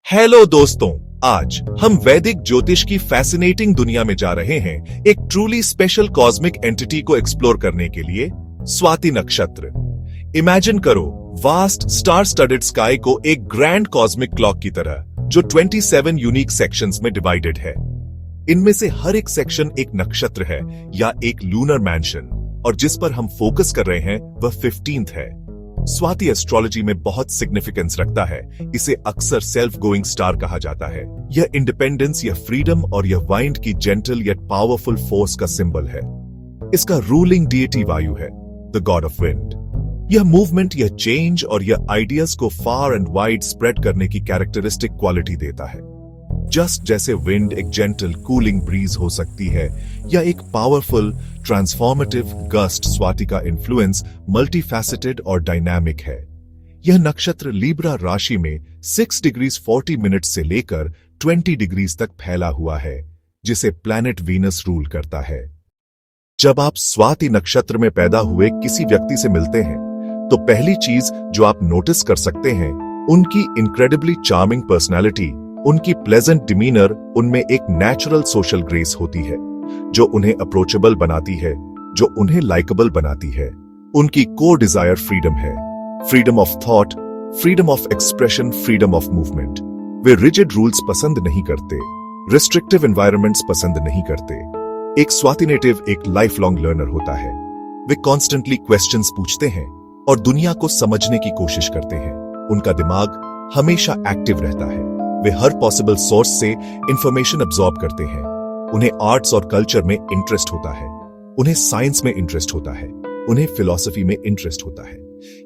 Hello दोस्तों, आज हम वैदिक ज्योतिष की फैसिनेटिंग दुनिया में जा रहे हैं, एक ट्रूली स्पेशल कॉस्मिक एंटिटी को एक्सप्लोर करने के लिए। स्वाति नक्षत्र। इमेजिन करो वास्ट स्टार स्टडेड स्काई को एक ग्रैंड कॉस्मिक क्लॉक की तरह, जो 27 यूनिक सेक्शंस में डिवाइडेड है। इनमें से हर एक सेक्शन एक नक्षत्र है या एक लूनर मैंशन, और जिस पर हम फोकस कर रहे हैं वह 15th है। स्वाति एस्ट्रोलॉजी में बहुत सिग्निफिकेंस रखता है। इसे अक्सर सेल्फ गोइंग स्टार कहा जाता है। यह इंडिपेंडेंस या फ्रीडम और यह वाइंड की जेंटल येट पावरफुल फोर्स का सिंबल है। इसका रूलिंग डीटी वायु है, द गॉड ऑफ विंड। यह मूवमेंट, यह चेंज और यह आइडियाज को फार एंड वाइड स्प्रेड करने की कैरेक्टरिस्टिक क्वालिटी देता है। जस्ट जैसे विंड एक जेंटल कूलिंग ब्रीज हो सकती है या एक पावरफुल ट्रांसफॉर्मेटिव गस्ट, स्वाति का इन्फ्लुएंस मल्टीफैसेटेड और डायनामिक है। यह नक्षत्र लीब्रा राशि में 6 डिग्रीज 40 मिनट्स से लेकर 20 डिग्रीज तक फैला हुआ है, जिसे प्लैनेट वीनस रूल करता है। जब आप स्वाति नक्षत्र में पैदा हुए किसी व्यक्ति से मिलते हैं, तो पहली चीज जो आप नोटिस कर सकते हैं, उनकी इनक्रेडिबली चार्मिंग पर्सनैलिटी, उनकी प्लेजेंट डिमीनर। उनमें एक नेचुरल सोशल ग्रेस होती है जो उन्हें अप्रोचेबल बनाती है, जो उन्हें लाइकेबल बनाती है। उनकी कोर डिजायर फ्रीडम है, freedom of thought, freedom of expression, freedom of movement. Way rigid rules पसंद नहीं करते, रिस्ट्रिक्टिव एनवायरनमेंट्स पसंद नहीं करते। एक स्वाति नेटिव एक लाइफ लॉन्ग लर्नर होता है। वे कॉन्स्टेंटली क्वेश्चंस पूछते हैं और दुनिया को समझने की कोशिश करते हैं। उनका दिमाग हमेशा एक्टिव रहता है। वे हर पॉसिबल सोर्स से इंफॉर्मेशन अब्सॉर्ब करते हैं। उन्हें आर्ट्स और कल्चर में इंटरेस्ट होता है, उन्हें साइंस में इंटरेस्ट होता है, उन्हें फिलॉसफी में इंटरेस्ट होता है।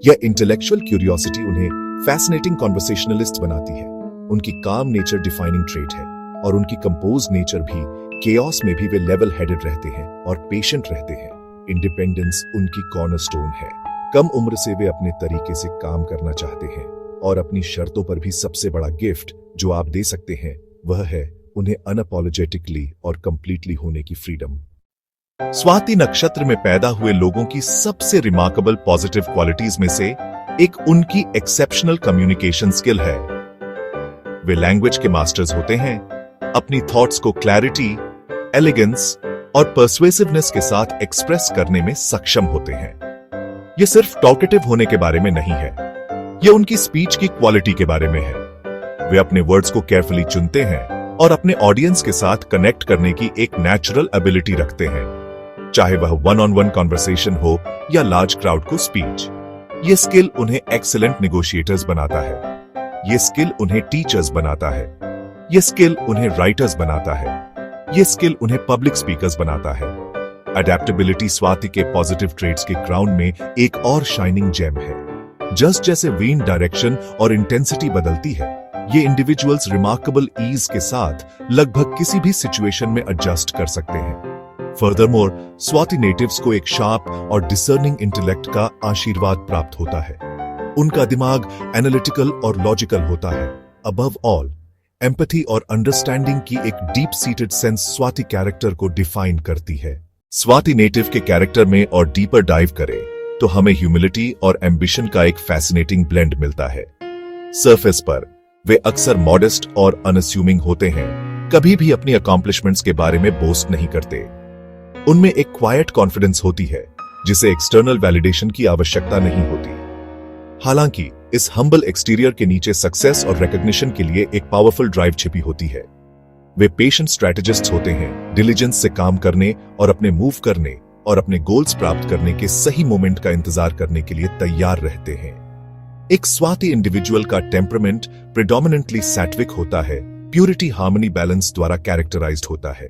यह इंटेलेक्चुअल क्यूरियोसिटी उन्हें फैसिनेटिंग कॉन्वर्सेशनलिस्ट बनाती है। उनकी काम नेचर डिफाइनिंग ट्रेट है, और उनकी कंपोज नेचर भी, केओस में भी वे लेवल हेडेड रहते हैं और पेशेंट रहते हैं। इंडिपेंडेंस उनकी कॉर्नरस्टोन है। कम उम्र से वे अपने तरीके से काम करना चाहते हैं, और अपनी शर्तों पर भी सबसे बड़ा गिफ्ट जो आप दे सकते हैं वह है उन्हें अनअपॉलोजेटिकली और कंप्लीटली होने की फ्रीडम। स्वाति नक्षत्र में पैदा हुए लोगों की सबसे रिमार्केबल पॉजिटिव क्वालिटीज में से एक उनकी एक्सेप्शनल कम्युनिकेशन स्किल है। वे लैंग्वेज के मास्टर्स होते हैं, अपनी थॉट्स को क्लैरिटी, एलिगेंस और पर्सुएसिवनेस के साथ एक्सप्रेस करने में सक्षम होते हैं। यह सिर्फ टॉकेटिव होने के बारे में नहीं है, यह उनकी स्पीच की क्वालिटी के बारे में है। वे अपने वर्ड्स को केयरफुली चुनते हैं और अपने ऑडियंस के साथ कनेक्ट करने की एक नेचुरल एबिलिटी रखते हैं, चाहे वह वन ऑन वन कॉन्वर्सेशन हो या लार्ज क्राउड को स्पीच। यह स्किल उन्हें एक्सीलेंट नेगोशिएटर्स बनाता है। यह स्किल उन्हें टीचर्स बनाता है। यह स्किल उन्हें राइटर्स बनाता है। यह स्किल उन्हें पब्लिक स्पीकर्स बनाता है। अडेप्टेबिलिटी स्वाति के पॉजिटिव ट्रेट्स के क्राउन में एक और शाइनिंग जेम है। जस्ट जैसे विंड डायरेक्शन और इंटेंसिटी बदलती है, ये इंडिविजुअल्स रिमार्केबल ईज के साथ लगभग किसी भी सिचुएशन में एडजस्ट कर सकते हैं। फर्दरमोर, स्वाति नेटिव्स को एक शार्प और डिसर्निंग इंटेलेक्ट का आशीर्वाद प्राप्त होता है। उनका दिमाग एनालिटिकल और लॉजिकल होता है। अबव ऑल, एम्पैथी और अंडरस्टैंडिंग की एक deep seated sense Swati character को डिफाइन करती है। स्वाति नेटिव के कैरेक्टर में और डीपर डाइव करें तो हमें ह्यूमिलिटी और एम्बिशन का एक फैसिनेटिंग ब्लेंड मिलता है। सरफेस पर वे अक्सर मॉडेस्ट और अनअस्यूमिंग होते हैं, कभी भी अपनी अकॉम्प्लिशमेंट्स के बारे में बोस्ट नहीं करते। उनमें एक क्वाइट कॉन्फिडेंस होती है जिसे एक्सटर्नल वैलिडेशन की आवश्यकता नहीं होती। हालांकि इस हम्बल एक्सटीरियर के नीचे सक्सेस और रिकॉग्निशन के लिए एक पावरफुल ड्राइव छिपी होती है। वे पेशेंट स्ट्रेटेजिस्ट्स होते हैं, डिलीजेंस से काम करने और अपने मूव करने और अपने गोल्स प्राप्त करने के सही मोमेंट का इंतजार करने के लिए तैयार रहते हैं। एक स्वाति इंडिविजुअल का टेम्परामेंट प्रेडोमिनेंटली सैट्विक होता है, प्यूरिटी, हार्मनी, बैलेंस द्वारा कैरेक्टराइज्ड होता है।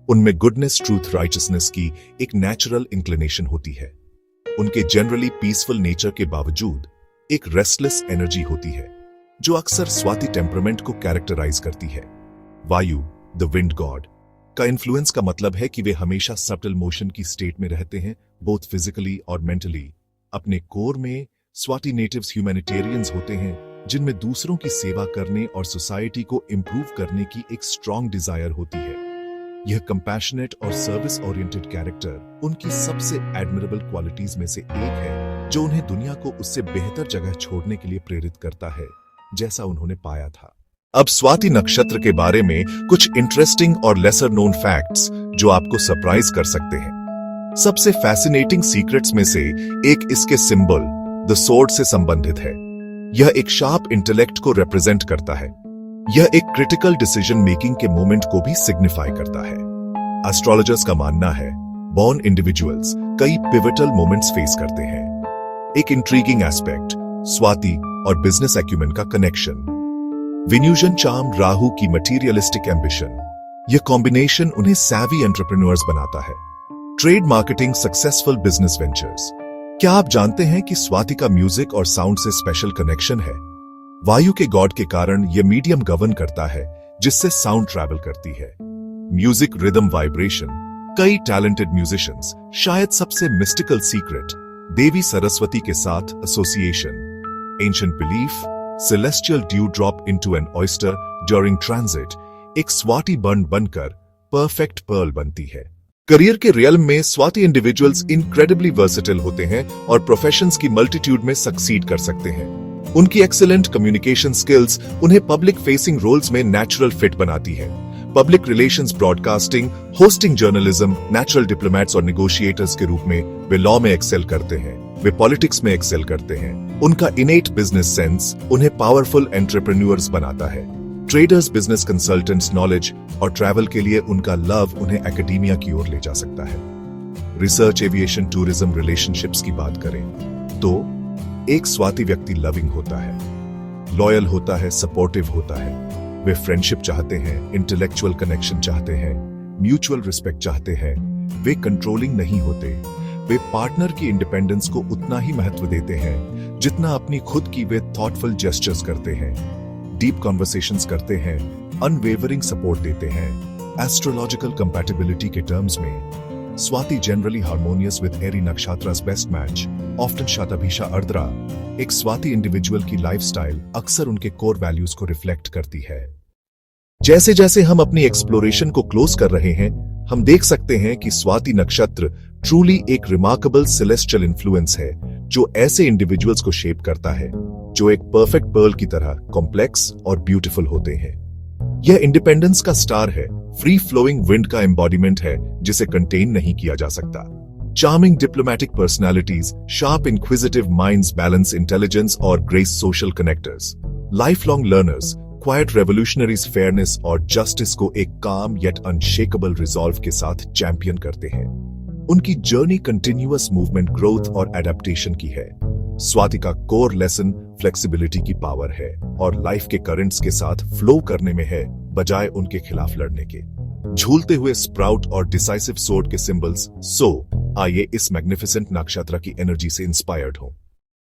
उनमें गुडनेस, ट्रूथ, राइचसनेस की एक नेचुरल इंक्लिनेशन होती है। उनके जनरली पीसफुल नेचर के बावजूद एक रेस्टलेस एनर्जी होती है जो अक्सर स्वाति टेम्परामेंट को कैरेक्टराइज करती है। वायु, द विंड गॉड का इन्फ्लुएंस का मतलब है कि वे हमेशा सटल मोशन की स्टेट में रहते हैं, बोथ फिजिकली और मेंटली। अपने कोर में स्वाति नेटिव्स ह्यूमैनिटेरियंस होते हैं, जिनमें दूसरों की सेवा करने और सोसाइटी को इंप्रूव करने की एक स्ट्रॉन्ग डिजायर होती है। यह कंपैशनेट और सर्विस ओरिएंटेड कैरेक्टर उनकी सबसे एडमिरेबल क्वालिटीज में से एक है, जो उन्हें दुनिया को उससे बेहतर जगह छोड़ने के लिए प्रेरित करता है जैसा उन्होंने पाया था। अब स्वाति नक्षत्र के बारे में कुछ इंटरेस्टिंग और लेसर नोन फैक्ट्स जो आपको सरप्राइज कर सकते हैं। सबसे फैसिनेटिंग सीक्रेट्स में से एक इसके सिंबल द स्वॉर्ड से संबंधित है। यह एक शार्प इंटेलेक्ट को रिप्रेजेंट करता है। यह एक क्रिटिकल डिसीजन मेकिंग के मोमेंट को भी सिग्निफाई करता है। एस्ट्रोलॉजर्स का मानना है बॉर्न इंडिविजुअल्स कई पिवटल मोमेंट्स फेस करते हैं। एक इंट्रीगिंग एस्पेक्ट स्वाति और बिजनेस एक्यूमेन का कनेक्शन, विन्यूजन चार्म राहु की मटीरियलिस्टिक एम्बिशन, यह कॉम्बिनेशन उन्हें सैवी एंटरप्रेन्योर्स बनाता है। Trade marketing, successful business ventures. क्या आप जानते हैं कि स्वाति का म्यूजिक और साउंड से स्पेशल कनेक्शन है? वायु के गॉड के कारण यह मीडियम गवर्न करता है जिससे साउंड ट्रैवल करती है। Music, rhythm, vibration. कई टैलेंटेड म्यूजिशियंस, शायद सबसे मिस्टिकल सीक्रेट देवी सरस्वती के साथ association. Ancient belief celestial dew drop into an oyster during transit, एक स्वाति बर्न बनकर परफेक्ट पर्ल बनती है। करियर के रियल्म में स्वाति इंडिविजुअल्स इनक्रेडिबली वर्सेटाइल होते हैं और प्रोफेशंस की मल्टीट्यूड में सक्सीड कर सकते हैं। उनकी एक्सीलेंट कम्युनिकेशन स्किल्स उन्हें पब्लिक फेसिंग रोल्स में नेचुरल फिट बनाती है। Public relations, broadcasting, hosting, journalism, natural diplomats और नेगोशिएटर्स के रूप में वे लॉ में एक्सेल करते हैं। वे पॉलिटिक्स में एक्सेल करते हैं। उनका इनेट बिजनेस सेंस उन्हें पावरफुल एंटरप्रेन्योर्स बनाता है। ट्रेडर्स, बिजनेस कंसल्टेंट्स, नॉलेज और ट्रैवल के लिए उनका लव उन्हें एकेडेमिया की ओर ले जा सकता है। रिसर्च, एविएशन, टूरिज्म, रिलेशनशिप्स की बात करें तो एक स्वाति व्यक्ति लविंग होता है, लॉयल होता है, सपोर्टिव होता है। वे फ्रेंडशिप चाहते हैं, इंटेलेक्चुअल कनेक्शन चाहते हैं, म्यूचुअल रिस्पेक्ट चाहते हैं। वे कंट्रोलिंग नहीं होते। वे पार्टनर की इंडिपेंडेंस को उतना ही महत्व देते हैं जितना अपनी खुद की। वे थॉटफुल जेस्चर्स करते हैं, डीप कॉन्वर्सेशंस करते हैं, अनवेवरिंग सपोर्ट देते हैं। एस्ट्रोलॉजिकल कंपैटिबिलिटी के टर्म्स में स्वाति जनरली हार्मोनियस विद एरी nakshatra's best match, often Shatabhisha Ardra. एक स्वाति इंडिविजुअल की लाइफस्टाइल अक्सर उनके कोर वैल्यूज को रिफ्लेक्ट करती है। जैसे जैसे हम अपनी एक्सप्लोरेशन को क्लोज कर रहे हैं, हम देख सकते हैं कि स्वाति नक्षत्र ट्रूली एक रिमार्केबल सेलेस्टियल इन्फ्लुएंस है जो ऐसे इंडिविजुअल्स को शेप करता है जो एक परफेक्ट पर्ल की तरह कॉम्प्लेक्स और ब्यूटीफुल होते हैं। यह इंडिपेंडेंस का स्टार है, फ्री फ्लोइंग विंड का एम्बॉडीमेंट है जिसे कंटेन नहीं किया जा सकता। Charming diplomatic personalities, sharp inquisitive minds, balance intelligence और grace social connectors. Life long learners, quiet revolutionaries, fairness और जस्टिस को एक काम येट अनशेकेबल रिजॉल्व के साथ चैंपियन करते हैं। उनकी जर्नी कंटिन्यूअस मूवमेंट, ग्रोथ और एडेप्टेशन की है। स्वाति का कोर लेसन फ्लेक्सिबिलिटी की पावर है और लाइफ के करंट्स के साथ फ्लो करने में है बजाय उनके खिलाफ लड़ने के। झूलते हुए स्प्राउट और डिसाइसिव सोर्ड के सिंबल्स। आइए इस मैग्निफिसेंट नक्षत्र की एनर्जी से इंस्पायर्ड हो।